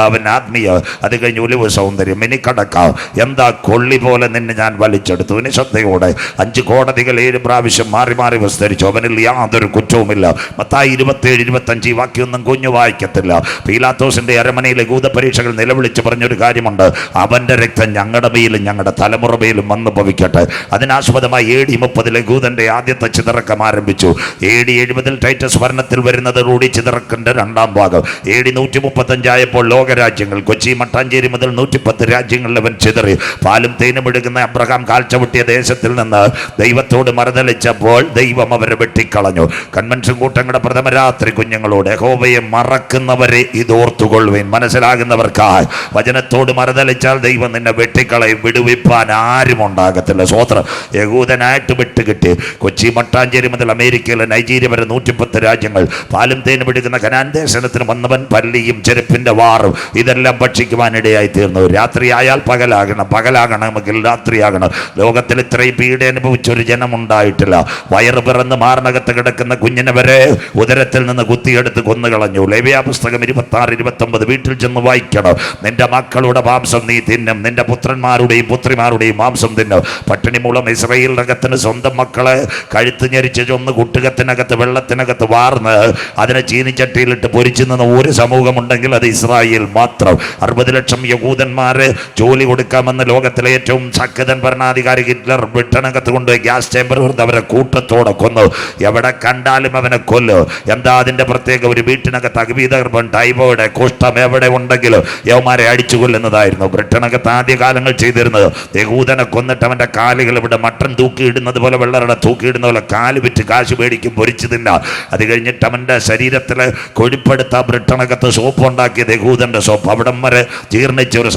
അവൻ ആത്മീയ, അത് കഴിഞ്ഞ് ഒലിവ് സൗന്ദര്യം. ഇനി കടക്കാം. എന്താ കൊള്ളി പോലെ നിന്നെ ഞാൻ വലിച്ചെടുത്തു. ഇനി ശ്രദ്ധയോടെ 5 കോടതികൾ 7 പ്രാവശ്യം മാറി മാറി വിസ്തരിച്ചു. അവനിൽ യാതൊരു കുറ്റവുമില്ല. മത്തായി 27-25 ഈ വാക്യമൊന്നും കുഞ്ഞു വായിക്കത്തില്ല. പീലാത്തോസിന്റെ അരമനയിലെ യൂദപരീക്ഷകൾ നിലവിളിച്ച് പറഞ്ഞൊരു കാര്യമുണ്ട്, അവന്റെ രക്തം ഞങ്ങളുടെ മേലും ഞങ്ങളുടെ തലമുറ മേലും വന്നു ഭവിക്കട്ടെ. അതിനാസ്പദമായി AD 30 യൂദന്റെ ആദ്യത്തെ ചിതറക്കം ആരംഭിച്ചു. AD 70 ടൈറ്റസ് ഭരണത്തിൽ വരുന്നതോടുകൂടി ചിതറക്കിന്റെ 2ാം ഭാഗം. AD 135 ആയപ്പോൾ ലോകരാജ്യങ്ങൾ, കൊച്ചി മട്ടാഞ്ചേരി മുതൽ 110 രാജ്യങ്ങളിൽ അവൻ ചിതറി. പാലും തേനും എടുക്കുന്ന അബ്രഹാം കാൽച്ചവിട്ടിയ ദേശത്തിൽ നിന്ന് ദൈവത്തോട് മറുതലിച്ചപ്പോൾ ദൈവം അവരെ വെട്ടിക്കളഞ്ഞു. കൺവെൻഷൻ കൂട്ടങ്ങളുടെ പ്രഥമ രാത്രി കുഞ്ഞുങ്ങളോട്, യഹോവയെ മറക്കുന്നവരെ ഇതോർത്തുകൊള്ളുവിൻ. മനസ്സിലാകുന്നവർക്കായി വചനത്തോട് മറുതലിച്ചാൽ ദൈവം നിന്നെ വെട്ടിക്കളയും. വിടുവിപ്പാൻ ആരും ഉണ്ടാകത്തില്ല. സ്വോത്രം. യഹൂദനായിട്ട് വിട്ടുകിട്ടി. കൊച്ചി മട്ടാഞ്ചേരി മുതൽ അമേരിക്കയിലെ നൈജീരിയ വരെ 110 രാജ്യങ്ങൾ. പാലും തേനും എടുക്കുന്ന കനാൻ ദേശത്തിന് വന്നവൻ പല്ലിയും ചെരുപ്പിന്റെ വാറും ഇതെല്ലാം ഭക്ഷിക്കുവാനിടയായി തീർന്നു. രാത്രിയായാൽ പകലാകണം, പകലാകണമെങ്കിൽ രാത്രിയാകണം. ലോകത്തിൽ ഇത്രയും പീഡ അനുഭവിച്ചൊരു ജനമുണ്ടായിട്ടില്ല. വയറ് പിറന്ന് മാറിനകത്ത് കിടക്കുന്ന കുഞ്ഞിനെ വരെ ഉദരത്തിൽ നിന്ന് കുത്തിയെടുത്ത് കൊന്നുകളഞ്ഞു. ലേവ്യ പുസ്തകം 26-29 വീട്ടിൽ ചെന്ന് വായിക്കണം. നിന്റെ മക്കളുടെ മാംസം നീ തിന്നും, നിന്റെ പുത്രന്മാരുടെയും പുത്രിമാരുടെയും മാംസം തിന്നും. പട്ടിണി മൂലം ഇസ്രായേലിനകത്തിന് സ്വന്തം മക്കളെ കഴുത്ത് ഞെരിച്ച് ചൊന്ന് കുട്ടുകത്തിനകത്ത് വെള്ളത്തിനകത്ത് വാർന്ന് അതിനെ ചീനിച്ചട്ടിയിലിട്ട് പൊരിച്ചു നിന്ന ഒരു സമൂഹമുണ്ടെങ്കിൽ അത് ഇസ്രായേൽ മാത്രം. 60 ലക്ഷം യഹൂദന്മാരെ ജോലി കൊടുക്കാമെന്ന് ലോകത്തിലെ ഏറ്റവും ശക്തൻ ഭരണാധികാരി ഹിറ്റ്ലർ ബ്രിട്ടനകത്ത് കൊണ്ടുപോയി ഗ്യാസ് ചേമ്പർ കൊടുത്ത് അവരെ കൂട്ടത്തോടെ കൊന്നു. എവിടെ കണ്ടാലും അവനെ കൊല്ലു. എന്താ അതിന്റെ പ്രത്യേക? ഒരു വീട്ടിനകത്ത് അഗ്നിഗർഭം, ടൈഫോയിഡ്, കുഷ്ഠം എവിടെ ഉണ്ടെങ്കിലും യവന്മാരെ അടിച്ചു കൊല്ലുന്നതായിരുന്നു ബ്രിട്ടനകത്ത് ആദ്യകാലങ്ങൾ ചെയ്തിരുന്നത്. യഹൂദനെ കൊന്നിട്ട് അവന്റെ കാലുകൾ ഇവിടെ മട്ടൻ തൂക്കിയിടുന്നത് പോലെ, വെള്ളറട തൂക്കിയിടുന്ന പോലെ കാല് വിറ്റ് കാശ് മേടിക്കും, പൊരിച്ചു തിന്ന. അത് കഴിഞ്ഞിട്ട് അവന്റെ ശരീരത്തിൽ കൊഴുപ്പെടുത്ത ബ്രിട്ടനകത്ത് സോപ്പ് ഉണ്ടാക്കിയത് യഹൂദന്റെ സോപ്പ്. അവിടം വരെ ജീർണിച്ച ഒരു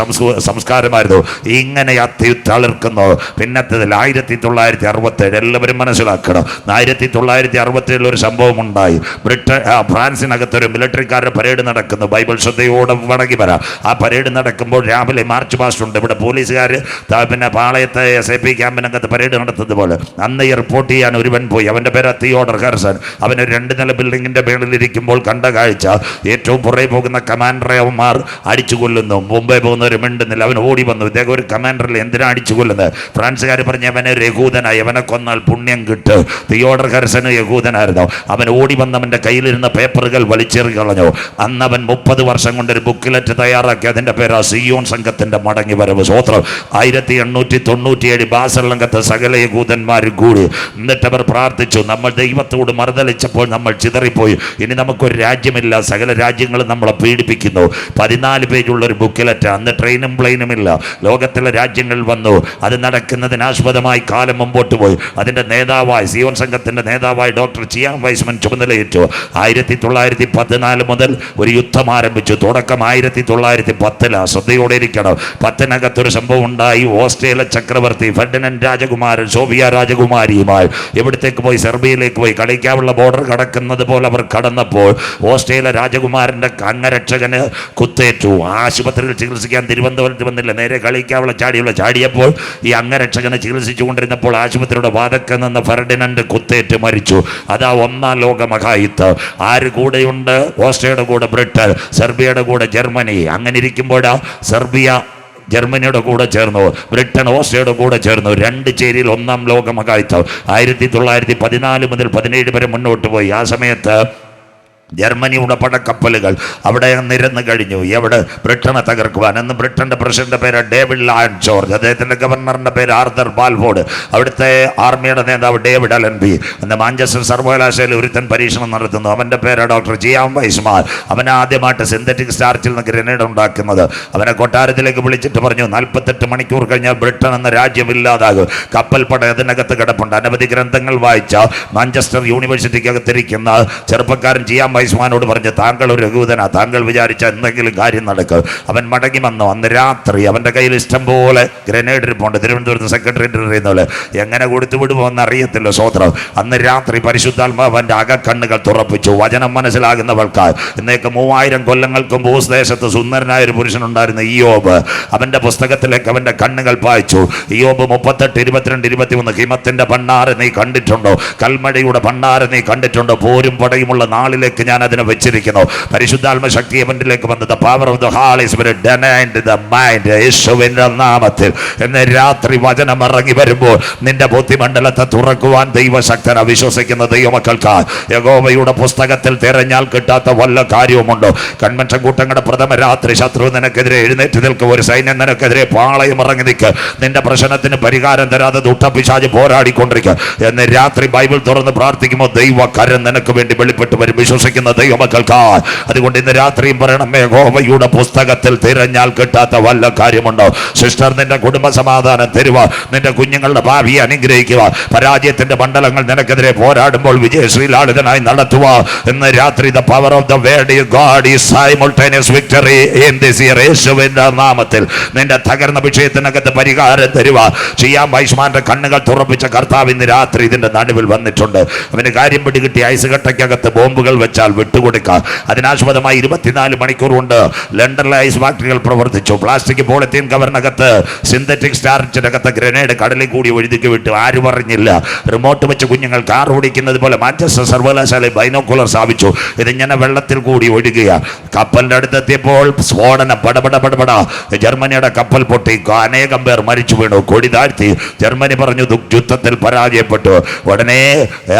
സംസ്കാരമായിരുന്നു. ഇങ്ങനെ അത്തി തളിർക്കുന്നു. പിന്നത്തേതിൽ 1967 എല്ലാവരും മനസ്സിലാക്കണം. 1967 ഒരു സംഭവം ഉണ്ടായി. ഫ്രാൻസിനകത്തൊരു മിലിറ്ററിക്കാരുടെ പരേഡ് നടക്കുന്നു. ബൈബിൾ ശ്രദ്ധയോടെ മടങ്ങി വരാം. ആ പരേഡ് നടക്കുമ്പോൾ രാവിലെ മാർച്ച് പാസ്റ്റ് ഉണ്ട്. ഇവിടെ പോലീസുകാർ പിന്നെ പാളയത്തെ SAP ക്യാമ്പിനകത്ത് പരേഡ് നടത്തുന്നത് പോലെ അന്ന് ഈ റിപ്പോർട്ട് ചെയ്യാൻ ഒരുവൻ പോയി. അവൻ്റെ പേര് തിയോഡർ ഹെർസൺ. അവന് 2 നില ബിൽഡിങ്ങിൻ്റെ മേളിലിരിക്കുമ്പോൾ കണ്ട കാഴ്ച, ഏറ്റവും പുറകെ പോകുന്ന കമാൻഡറെ അവന്മാർ അടിച്ചു കൊല്ലുന്നു. മുംബൈ പോകുന്നവർ മിണ്ടുന്നില്ല. അവൻ ഓടി വന്നു. ഇദ്ദേഹം ഒരു കമാൻഡറിൽ എന്തിനാ അടിച്ചു കൊല്ലുന്നത്? ഫ്രാൻസുകാർ പറഞ്ഞ് അവനെ ഒരു യഹൂദനായി, അവനെ കൊന്നാൽ പുണ്യം കിട്ടും. തിയോഡർ ഹെർസന് യഹൂദനായിരുന്നു. അവൻ ഓടി വന്നവൻ്റെ കയ്യിലിരുന്ന പേപ്പറുകൾ വലിച്ചെറി കളഞ്ഞു. അന്ന് അവൻ 30 വർഷം കൊണ്ടൊരു ബുക്കിലെറ്റ് തയ്യാറാക്കി. അതിൻ്റെ പേരാ സിയോൺ സംഘത്തിൻ്റെ മടങ്ങി വരവ്. സ്വോത്രം. 1897 ബാസലങ്കത്ത് സകല യഹൂദന്മാരും കൂടി. എന്നിട്ട് അവർ പ്രാർത്ഥിച്ചു. നമ്മൾ ദൈവത്തോട് മറുതലിച്ചപ്പോൾ നമ്മൾ ചിതറിപ്പോയി. ഇനി നമുക്കൊരു രാജ്യമില്ല, സകല രാജ്യങ്ങളും നമ്മളെ പീഡിപ്പിക്കുന്നു. 14 പേജുള്ളൊരു ബുക്കിലെറ്റ്. അന്ന് ട്രെയിനും പ്ലെയിനും ഇല്ല. ലോകത്തിലെ രാജ്യങ്ങൾ വന്നു. അത് നടക്കുന്നതിനാസ്പദമായി കാലം മുമ്പോട്ട് പോയി. അതിൻ്റെ നേതാവായി, സിയോൺ സംഘത്തിൻ്റെ നേതാവായി ഡോക്ടർ ചിയാൻ വൈസ്മൻ ചുമതലയേറ്റു. 1914 മുതൽ ഒരു യുദ്ധം ആരംഭിച്ചു. തുടക്കം 1910. ശ്രദ്ധയോടെ ഇരിക്കണം. 10-നകത്തൊരു സംഭവം ഉണ്ടായി. ഓസ്ട്രേലിയ ചക്രവർത്തി ഫെർഡിനൻഡ് രാജകുമാരൻ സോഫിയ രാജകുമാരിയുമായി എവിടത്തേക്ക് പോയി? സെർബിയയിലേക്ക് പോയി. കളിക്കാവുള്ള ബോർഡർ കടക്കുന്നത് പോലെ അവർ കടന്നപ്പോൾ ഓസ്ട്രേലിയ രാജകുമാരൻ്റെ അംഗരക്ഷകന് കുത്തേറ്റു. ആശുപത്രിയിൽ ചികിത്സിക്കാൻ തിരുവനന്തപുരത്ത് വന്നില്ല. നേരെ കളിക്കാവുള്ള ചാടിയപ്പോൾ ഈ അംഗരക്ഷകനെ ചികിത്സിച്ചു കൊണ്ടിരുന്നപ്പോൾ ആശുപത്രിയുടെ വാതക്കെ നിന്ന് ഫെർഡിനൻഡ് കുത്തേറ്റ് മരിച്ചു. അതാ 1-ാം ലോക മഹായുദ്ധം. ആര് കൂടെയുണ്ട്? ഓസ്ട്രേലിയയുടെ കൂടെ ബ്രിട്ടൻ, സെർബിയയുടെ കൂടെ ജർമ്മനി. അങ്ങനെ ഇരിക്കുമ്പോഴാ സെർബിയ ജർമ്മനിയുടെ കൂടെ ചേർന്നു, ബ്രിട്ടൻ ഓസ്ട്രേലിയയുടെ കൂടെ ചേർന്നു. 2 ചേരിയിൽ 1-ാം ലോക മഹായുദ്ധം 1914 മുതൽ 17 വരെ മുന്നോട്ട് പോയി. ആ സമയത്ത് ജർമ്മനിയുടെ പടക്കപ്പലുകൾ അവിടെ നിരന്ന് കഴിഞ്ഞു. എവിടെ? ബ്രിട്ടനെ തകർക്കുവാൻ. അന്ന് ബ്രിട്ടൻ്റെ പ്രസിഡന്റ് പേര് ഡേവിഡ് ലായഡ് ജോർജ്. അദ്ദേഹത്തിൻ്റെ ഗവർണറിൻ്റെ പേര് ആർതർ ബാൽഫോർഡ്. അവിടുത്തെ ആർമിയുടെ നേതാവ് ഡേവിഡ് അലൻബി. അന്ന് മാഞ്ചസ്റ്റർ സർവകലാശാലയിൽ ഒരുത്തൻ പരീക്ഷണം നടത്തുന്നു. അവൻ്റെ പേര് ഡോക്ടർ ജിയാൻ വൈസ്മാൻ. അവൻ ആദ്യമായിട്ട് സിന്തറ്റിക് സ്റ്റാർച്ചിൽ നിന്ന് ഗ്രനേഡ് ഉണ്ടാക്കുന്നത്. അവനെ കൊട്ടാരത്തിലേക്ക് വിളിച്ചിട്ട് പറഞ്ഞു, 48 മണിക്കൂർ കഴിഞ്ഞാൽ ബ്രിട്ടൻ എന്ന രാജ്യമില്ലാതാകും. കപ്പൽ പട അതിനകത്ത് കിടപ്പുണ്ട്. അനവധി ഗ്രന്ഥങ്ങൾ വായിച്ച മാഞ്ചസ്റ്റർ യൂണിവേഴ്സിറ്റിക്ക് അകത്തിരിക്കുന്ന ചെറുപ്പക്കാരൻ ജിയാൻ വൈസ്മാനോട് പറഞ്ഞ്, താങ്കൾ ഒരു യഹൂദനാ, താങ്കൾ വിചാരിച്ച എന്തെങ്കിലും കാര്യം നടക്കും. അവൻ മടങ്ങി വന്നു. അന്ന് രാത്രി അവൻ്റെ കയ്യിൽ ഇഷ്ടം പോലെ ഗ്രനേഡ് ഇരിപ്പുണ്ട്. തിരുവനന്തപുരത്ത് സെക്രട്ടറിയേറ്റ് അറിയുന്ന പോലെ എങ്ങനെ കൊടുത്തു വിടുമോന്ന് അറിയത്തില്ല. സ്വോത്രം. അന്ന് രാത്രി പരിശുദ്ധാത്മാവ് അവൻ്റെ അകക്കണ്ണുകൾ തുറപ്പിച്ചു. വചനം മനസ്സിലാകുന്നവൾക്ക് ഇന്നേക്ക് 3000 കൊല്ലങ്ങൾക്കും ഭൂദേശത്ത് സുന്ദരനായ ഒരു പുരുഷനുണ്ടായിരുന്ന ഇയ്യോബ്. അവൻ്റെ പുസ്തകത്തിലേക്ക് അവൻ്റെ കണ്ണുകൾ പായിച്ചു. ഇയ്യോബ് 38, 22, 23. ഹിമത്തിൻ്റെ ഭണ്ഡാരം നീ കണ്ടിട്ടുണ്ടോ? കൽമഴയുടെ ഭണ്ഡാരം നീ കണ്ടിട്ടുണ്ടോ? പോരും പടയുമുള്ള നാളിലേക്ക് ഞാൻ അതിനെ വെച്ചിരിക്കുന്നു. പരിശുദ്ധാത്മ ശക്തി അവനിലേക്ക് വന്നത് power of the Holy Spirit denied the mind യേശുവിൻ്റെ നാമത്തിൽ. എന്ന് രാത്രി വചനം ഇറങ്ങി വരുമ്പോൾ നിന്റെ ബുദ്ധിമണ്ഡലത്തെ തുറക്കുവാൻ ദൈവശക്തന വിശ്വസിക്കുന്ന ദൈവമക്കൾക്ക് യഹോവയുടെ പുസ്തകത്തിൽ തിരഞ്ഞാൽ കിട്ടാത്ത വല്ല കാര്യവുമുണ്ടോ? കൺവെൻഷൻ കൂട്ടങ്ങളുടെ പ്രഥമ രാത്രി ശത്രു നിനക്കെതിരെ എഴുന്നേറ്റ് നിൽക്കുക. ഒരു സൈന്യം നിനക്കെതിരെ പാളയം ഇറങ്ങി നിൽക്കുക. നിന്റെ പ്രശ്നത്തിന് പരിഹാരം തരാതെ ദുഷ്ടപിശാച് പോരാടിക്കൊണ്ടിരിക്കുക. എന്ന് രാത്രി ബൈബിൾ തുറന്ന് പ്രാർത്ഥിക്കുമ്പോൾ ദൈവകരം നിനക്ക് വേണ്ടി വെളിപ്പെട്ട് വരും വിശ്വസിക്കുന്ന ദൈവമക്കൾക്ക്. അതുകൊണ്ട് ഇന്ന് രാത്രിയും പറയണം, യഹോവയുടെ പുസ്തകത്തിൽ തിരഞ്ഞാൽ കിട്ടാത്ത വല്ല കാര്യമുണ്ടോ? സിസ്റ്റർ, നിന്റെ കുടുംബ സമാധാനം തരുക, നിന്റെ കുഞ്ഞുങ്ങളുടെ ഭാവിയെ അനുഗ്രഹിക്കുക. പരാജയത്തിന്റെ മണ്ഡലങ്ങൾ നിനക്കെതിരെ പോരാടുമ്പോൾ വിജയശ്രീലാളിതനായി നടത്തുക. ഇന്ന് രാത്രി the power of the word of God is simultaneous victory in this year. യേശുവിന്റെ നാമത്തിൽ നിന്റെ തകർന്ന വിഷയത്തിനകത്ത് പരിഹാരം തരുക. ചെയ്യാൻ വൈഷ്മാന്റെ കണ്ണുകൾ തുറപ്പിച്ച കർത്താവ് ഇന്ന് രാത്രി ഇതിന്റെ നടുവിൽ വന്നിട്ടുണ്ട്. അവന് കാര്യം പിടികിട്ടി. ഐസ് കട്ടയ്ക്കകത്ത് ബോംബുകൾ വെച്ചാൽ വിട്ടുകൊടുക്കുക. അതിനാസ്പദമായി 24 മണിക്കൂർ കൊണ്ട് ലണ്ടനിലെ ഐസ് ഫാക്ടറികൾ പ്രവർത്തിച്ചു. പ്ലാസ്റ്റിക് പോളിത്തീൻ കവറിനകത്ത് സിന്തറ്റിക് സ്റ്റാർച്ചിനകത്ത് ഗ്രനേഡ് കടലിൽ കൂടി ഒഴുതിക്ക് വിട്ടു. ആരും അറിഞ്ഞില്ല. റിമോട്ട് വെച്ച് കുഞ്ഞുങ്ങൾ കാർ ഓടിക്കുന്നത് പോലെ മാഞ്ചസ്റ്റർ സർവകലാശാല ബൈനോക്കുലർ സ്ഥാപിച്ചു. ഇതിങ്ങനെ വെള്ളത്തിൽ കൂടി ഒഴുകുക. കപ്പലിന്റെ അടുത്തെത്തിയപ്പോൾ സ്ഫോടനം. പടപട. ജർമ്മനിയുടെ കപ്പൽ പൊട്ടി. അനേകം പേർ മരിച്ചു വീണു. കൊടി താഴ്ത്തി. ജർമ്മനി പറഞ്ഞു യുദ്ധത്തിൽ പരാജയപ്പെട്ടു. ഉടനെ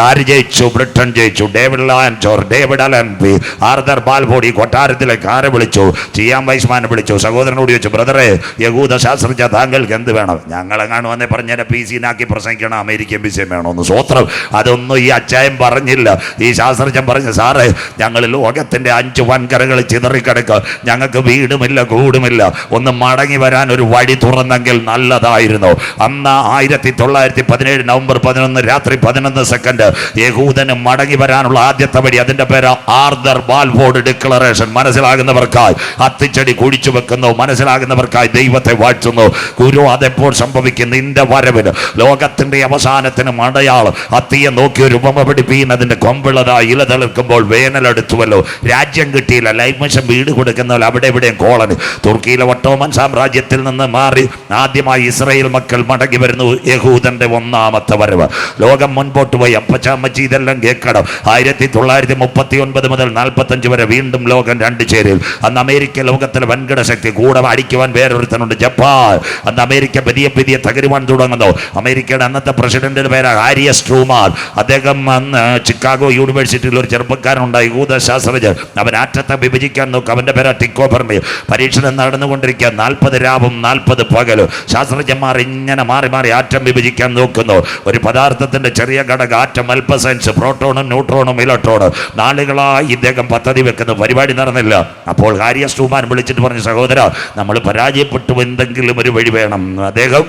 ആര് ജയിച്ചു? ബ്രിട്ടൻ ജയിച്ചു. ഡേവിഡ് അലൻബി, ആർതർ ബാൽബോഡി കൊട്ടാരത്തിലേക്ക് ആരെ വിളിച്ചു? ചിയാം വൈസ്മാനെ വിളിച്ചു. സഹോദരനോട് ചോദിച്ചു, ബ്രദറെ, യഹൂദ ശാസ്ത്രജ്ഞ താങ്കൾക്ക് എന്ത് വേണം? ഞങ്ങളെങ്ങാണ് വന്നേ പറഞ്ഞ PC-നാക്കി പ്രസംഗിക്കണം, അമേരിക്കൻ വിസയും വേണമെന്ന്. സ്വോത്രം. അതൊന്നും ഈ അച്ചായം പറഞ്ഞില്ല. ഈ ശാസ്ത്രജ്ഞൻ പറഞ്ഞു, സാറേ, ഞങ്ങൾ ലോകത്തിന്റെ 5 വൻകരകൾ ചിതറിക്കിടക്കുക. ഞങ്ങൾക്ക് വീടുമില്ല, കൂടുമില്ല. ഒന്ന് മടങ്ങി വരാൻ ഒരു വഴി തുറന്നെങ്കിൽ നല്ലതായിരുന്നു. അന്ന് 1917 നവംബർ 11 രാത്രി 11 സെക്കൻഡ് യഹൂദന് മടങ്ങി വരാനുള്ള ആദ്യത്തെ വഴി. അതിന്റെ പേര് ആർതർ ബാൽബോർഡ് ഡിക്ലറേഷൻ. മനസ്സിലാകുന്നവർക്കായി അത്തിച്ചെടി കുഴിച്ചു വെക്കുന്നു. മനസ്സിലാകുന്നവർക്കായി ദൈവത്തെ വാഴ്ത്തുന്നു. ഗുരു, അതെപ്പോൾ സംഭവിക്കും? നിന്റെ വരവിന്, ലോകത്തിന്റെ അവസാനത്തിന് അടയാളം. അത്തിയെ നോക്കി ഒരു ഉപമ പിടിപ്പീൻ. അതിന്റെ കൊമ്പിളതായി ഇല തെളിർക്കുമ്പോൾ വേനലെടുത്തുവല്ലോ. രാജ്യം കിട്ടിയില്ല. ലൈഫ് മിഷൻ വീട് കൊടുക്കുന്നവല്ലോ. അവിടെ എവിടെയും കോളനി. തുർക്കിയിലെ ഒട്ടോമൻ സാമ്രാജ്യത്തിൽ നിന്ന് മാറി ആദ്യമായി ഇസ്രായേൽ മക്കൾ മടങ്ങി വരുന്നു. യഹൂദന്റെ 1ാമത്തെ വരവ്. ലോകം മുൻപോട്ട് പോയി. അപ്പച്ചാമ്മച്ചി ഇതെല്ലാം കേൾക്കണം. 1939 മുതൽ 45 വരെ വീണ്ടും ലോകം 2 ചേരിൽ. അന്ന് അമേരിക്ക ലോകത്തിലെ വൻകിട ശക്തി. കൂടെ അടിക്കുവാൻ വേറൊരുത്തനുണ്ട്, ജപ്പാൻ. അന്ന് അമേരിക്ക പുതിയ തകരുവാൻ തുടങ്ങുന്നു. അമേരിക്കയുടെ അന്നത്തെ പ്രസിഡന്റിന്റെ പേര് ഹാരി എസ് ട്രൂമാൻ. അദ്ദേഹം അന്ന് ചിക്കാഗോ യൂണിവേഴ്സിറ്റിയിൽ ഒരു ചെറുപ്പക്കാരനുണ്ടായി, യഹൂദ ശാസ്ത്രജ്ഞൻ. അവൻ ആറ്റത്തെ വിഭജിക്കാൻ നോക്കും. അവന്റെ പേര് ടിക്കോ ബെർണി. പരീക്ഷണം നടന്നുകൊണ്ടിരിക്കുക. 40 രാവും 40 പകലും ശാസ്ത്രജ്ഞന്മാർ ഇങ്ങനെ മാറി മാറി ആറ്റം വിഭജിക്കാൻ നോക്കുന്നു. ഒരു പദാർത്ഥത്തിന്റെ ചെറിയ ഘടക ആറ്റം, അല്പസയൻസ്, പ്രോട്ടോണും ന്യൂട്രോണും ഇലക്ട്രോണും. നാളുകളായി ഇദ്ദേഹം പദ്ധതി വെക്കുന്നു. പരിപാടി നടന്നില്ല. അപ്പോൾ ഹാരി എസ് ട്രൂമാൻ വിളിച്ചിട്ട് പറഞ്ഞു, സഹോദര, നമ്മൾ പരാജയപ്പെട്ടു, എന്തെങ്കിലും ഒരു വഴി വേണം. അദ്ദേഹം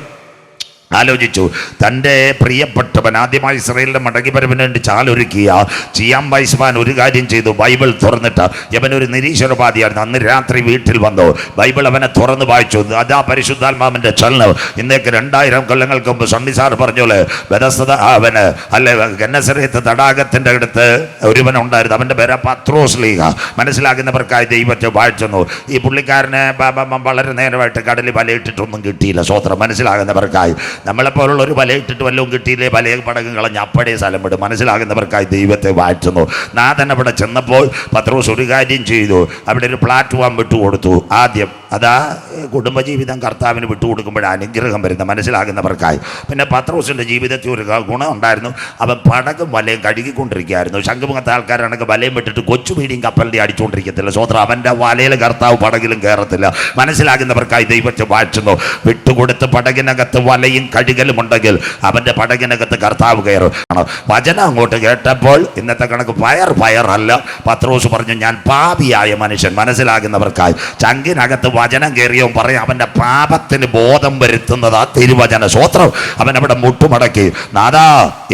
ആലോചിച്ചു. തൻ്റെ പ്രിയപ്പെട്ടവൻ ആദ്യമായി ഇസ്രായേലിന്റെ മടങ്ങിവരവിന് വേണ്ടി ചാലൊരുക്കിയ ചിയാം വൈസ്മാൻ ഒരു കാര്യം ചെയ്തു. ബൈബിൾ തുറന്നിട്ട്, അവനൊരു നിരീശ്വരവാദിയായിരുന്നു. അന്ന് രാത്രി വീട്ടിൽ വന്നു. ബൈബിൾ അവനെ തുറന്ന് വായിച്ചു. അതാ പരിശുദ്ധാത്മാവിന്റെ ചലനം. ഇന്നേക്ക് 2000 കൊല്ലങ്ങൾക്ക് മുമ്പ് സണ്ണി സാർ പറഞ്ഞോളെ, ബെഥസ്ദ അവന് അല്ലെ ഗന്നസറേത്ത് തടാകത്തിന്റെ അടുത്ത് ഒരുവനുണ്ടായിരുന്നു. അവന്റെ പേര് പത്രോസ് ലീഹ. മനസ്സിലാകുന്നവർക്കായി ദൈവത്തെ വാഴ്ത്തുന്നു. ഈ പുള്ളിക്കാരനെ വളരെ നേരമായിട്ട് കടലിൽ വലയിട്ടിട്ടൊന്നും കിട്ടിയില്ല. സ്വോത്രം. മനസ്സിലാകുന്നവർക്കായി. നമ്മളെപ്പോലുള്ള ഒരു വലയിട്ടിട്ട് വല്ലതും കിട്ടിയില്ലേ, വലയ പടകം കളഞ്ഞ് അപ്പടേ സ്ഥലം വിടും. മനസ്സിലാകുന്നവർക്കായി ദൈവത്തെ വാഴ്ത്തുന്നു. നാഥൻ അവിടെ ചെന്നപ്പോൾ പത്രോസ് ഒരു കാര്യം ചെയ്തു. അവിടെ ഒരു പ്ലാറ്റ്ഫോം വിട്ടുകൊടുത്തു. ആദ്യം അതാ കുടുംബജീവിതം കർത്താവിന് വിട്ടുകൊടുക്കുമ്പോഴാണ് അനുഗ്രഹം വരുന്നത്. മനസ്സിലാകുന്നവർക്കായി. പിന്നെ പത്രോസിൻ്റെ ജീവിതത്തിൽ ഒരു ഗുണം ഉണ്ടായിരുന്നു. അവൻ പടകും വലയും കഴുകിക്കൊണ്ടിരിക്കുകയായിരുന്നു. ശംഖുമുഖത്തെ ആൾക്കാരാണെങ്കിൽ വലയും വിട്ടിട്ട് കൊച്ചു മീഡിയം കപ്പലിൻ്റെ അടിച്ചുകൊണ്ടിരിക്കത്തില്ല. സ്വോത്രം. അവൻ്റെ വലയിൽ കർത്താവ് പടകിലും കയറത്തില്ല. മനസ്സിലാകുന്നവർക്കായി ദൈവത്തെ വാഴ്ത്തുന്നു. വിട്ടുകൊടുത്ത് പടകിനകത്ത് വലയും കഴുകലും ഉണ്ടെങ്കിൽ അവന്റെ പടകിനകത്ത് കർത്താവ് കയറും. വചനം അങ്ങോട്ട് കേട്ടപ്പോൾ ഇന്നത്തെ കണക്ക് ഫയറല്ല. പത്രോസ് പറഞ്ഞു, ഞാൻ പാപിയായ മനുഷ്യൻ. മനസ്സിലാകുന്നവർക്കായി ചങ്കിനകത്ത് വചനം കയറിയോ പറയും, അവന്റെ പാപത്തിന് ബോധം വരുത്തുന്നത് ആ തിരുവചന സ്വോത്രം. അവൻ അവിടെ മുട്ടുമടക്കി, നാദാ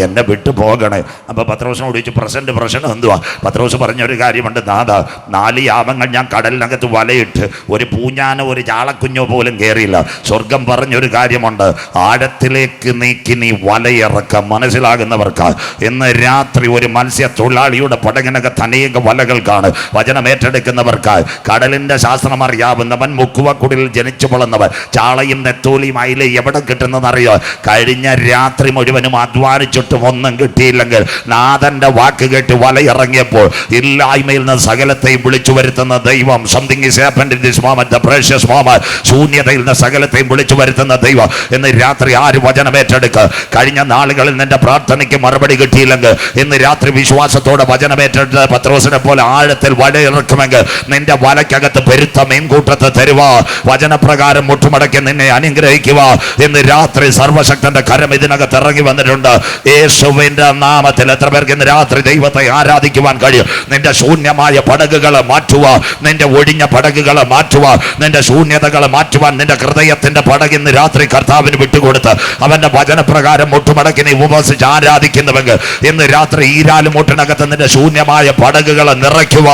എന്നെ വിട്ടു പോകണേ. അപ്പൊ പത്രോസിനോട് ചോദിച്ചു, പ്രശ്നം എന്തുവാ? പത്രോസ് പറഞ്ഞൊരു കാര്യമുണ്ട്, നാദാ 4 യാമങ്ങൾ ഞാൻ കടലിനകത്ത് വലയിട്ട് ഒരു പൂഞ്ഞാനോ ഒരു ചാളക്കുഞ്ഞോ പോലും കയറിയില്ല. സ്വർഗം പറഞ്ഞൊരു കാര്യമുണ്ട്, ആഴത്തിലേക്ക് നീക്കി നീ വലയിറക്കാം. മനസ്സിലാകുന്നവർക്ക് ഇന്ന് രാത്രി ഒരു മത്സ്യത്തൊഴിലാളിയുടെ പടകിനകത്ത് അനേക വലകൾക്കാണ്. വചനം ഏറ്റെടുക്കുന്നവർക്ക് കടലിന്റെ ശാസ്ത്രം അറിയാവുന്നവൻ, മുക്കുവക്കുടിൽ ജനിച്ചു വളർന്നവൻ, ചാളയും നെത്തോലിയും അയില എവിടെ കിട്ടുന്നതെന്നറിയോ? കഴിഞ്ഞ രാത്രി മുഴുവനും അധ്വാനിച്ചിട്ടും ഒന്നും കിട്ടിയില്ലെങ്കിൽ നാഥന്റെ വാക്ക് കേട്ട് വലയിറങ്ങിയപ്പോൾ ഇല്ലായ്മയിൽ നിന്ന് സകലത്തെയും വിളിച്ചു വരുത്തുന്ന ദൈവം. Something is happened in this moment, the precious moment. ശൂന്യതയിൽ നിന്ന് സകലത്തെയും വിളിച്ചു വരുത്തുന്ന ദൈവം. ഇന്ന് രാത്രി ആര് വചനം ഏറ്റെടുക്കുക? കഴിഞ്ഞ നാളുകളിൽ നിന്റെ പ്രാർത്ഥനയ്ക്ക് മറുപടി കിട്ടിയില്ലെങ്കിൽ ഇന്ന് രാത്രി വിശ്വാസത്തോടെ വചനം ഏറ്റെടുത്ത് പത്രോസിനെ പോലെ ആഴത്തിൽ വലയിറക്കുമെങ്കിൽ നിന്റെ വലയ്ക്കകത്ത് പെരുത്ത മീൻകൂട്ടത്തെ തരുക. വചനപ്രകാരം മുട്ടുമടക്കി നിന്നെ അനുഗ്രഹിക്കുക. ഇന്ന് രാത്രി സർവശക്തന്റെ കരം ഇതിനകത്ത് ഇറങ്ങി വന്നിട്ടുണ്ട്. യേശുവിന്റെ നാമത്തിൽ എത്ര പേർക്ക് ഇന്ന് രാത്രി ദൈവത്തെ ആരാധിക്കുവാൻ കഴിയും? നിന്റെ ശൂന്യമായ പടകുകളെ മാറ്റുക, നിന്റെ ഒഴിഞ്ഞ പടകുകളെ മാറ്റുക, നിന്റെ ശൂന്യതകളെ മാറ്റുവാൻ നിന്റെ ഹൃദയത്തിന്റെ പടക് ഇന്ന് രാത്രി കർത്താവിന് വിട്ടുകൊടുത്ത് അവന്റെ വചനപ്രകാരം മുട്ടുമടക്കി നീ ഉപവസിച്ച് ആരാധിക്കുന്നുവെങ്കിൽ ഇന്ന് രാത്രി ഈരാലുമൂട്ടിനകത്ത് നിന്റെ ശൂന്യമായ പടകുകളെ നിറയ്ക്കുക.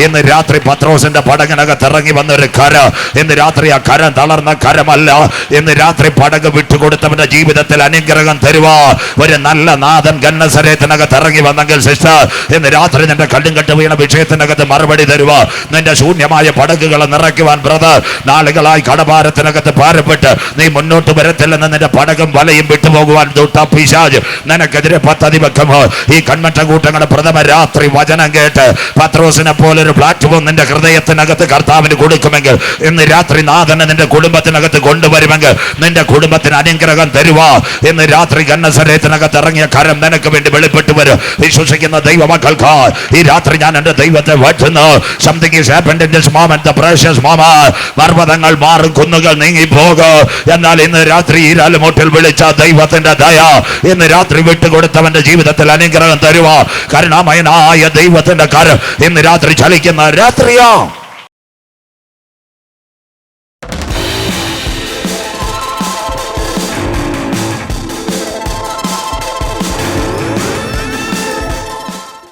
ഇന്ന് രാത്രി പത്രോസിന്റെ പടകിനകത്ത് ഇറങ്ങി വന്നൊരു കര, ഇന്ന് രാത്രി ആ കരം തളർന്ന കരമല്ല. ഇന്ന് രാത്രി പടക് വിട്ടുകൊടുത്തവന്റെ ജീവിതത്തിൽ അനുഗ്രഹം തരുക. ഒരു നല്ല നാഥൻ ഗന്നസരേത്തിനകത്ത് ഇറങ്ങി വന്നെങ്കിൽ സിസ്റ്റർ ഇന്ന് രാത്രി നിന്റെ കല്ലുംകെട്ട് വീണ വിഷയത്തിനകത്ത് മറുപടി തരുക. നിന്റെ ശൂന്യമായ പടകുകളെ നിറയ്ക്കുവാൻ ബ്രദർ, നാളുകളായി കടഭാരത്തിനകത്ത് ഭാരപ്പെട്ട് നീ മുന്നോട്ട് വരത്തില്ലെന്ന് നിന്റെ പടകും വലയും വിട്ടുപോകുവാൻ പിശാച് നിനക്കെതിരെ പദ്ധതി വെക്കുമോ? ഈ കൺമറ്റ കൂട്ടങ്ങളുടെ പ്രഥമ രാത്രി വചനം കേട്ട് പത്രോസിനെ പോലൊരു പ്ലാറ്റ്ഫോം നിന്റെ ഹൃദയത്തിനകത്ത് കർത്താവിന് കൊടുക്കുമെങ്കിൽ ഇന്ന് രാത്രി നാഥനെ നിന്റെ കുടുംബത്തിനകത്ത് കൊണ്ടുവരുമെങ്കിൽ നിന്റെ കുടുംബത്തിന് അനുഗ്രഹം തരുക. ഇന്ന് രാത്രി ഗന്നസരേത്തിനകത്ത് ഇറങ്ങിയ കരം നിനക്ക് വേണ്ടി വെളിപ്പെട്ടു വരും. വിശ്വസിക്കുന്ന ദൈവമക്കൾക്ക് ഈ രാത്രി ഞാൻ എന്റെ ദൈവത്തെ വാഴ്ത്തുന്നു. Something is happened in this moment, the precious moment. പർവ്വതങ്ങൾ മാറും, കുന്നുകൾ നീങ്ങി പോകും. എന്നാൽ ഇന്ന് രാത്രി ഈ രാലുമൂട്ടിൽ വിളിച്ച ദൈവത്തിന്റെ ദയ ഇന്ന് രാത്രി വിട്ടുകൊടുത്തവന്റെ ജീവിതത്തിൽ അനുഗ്രഹം തരുക. കരുണാമയനായ ദൈവത്തിന്റെ കരം ഇന്ന് രാത്രി ചലിക്കുന്ന രാത്രിയോ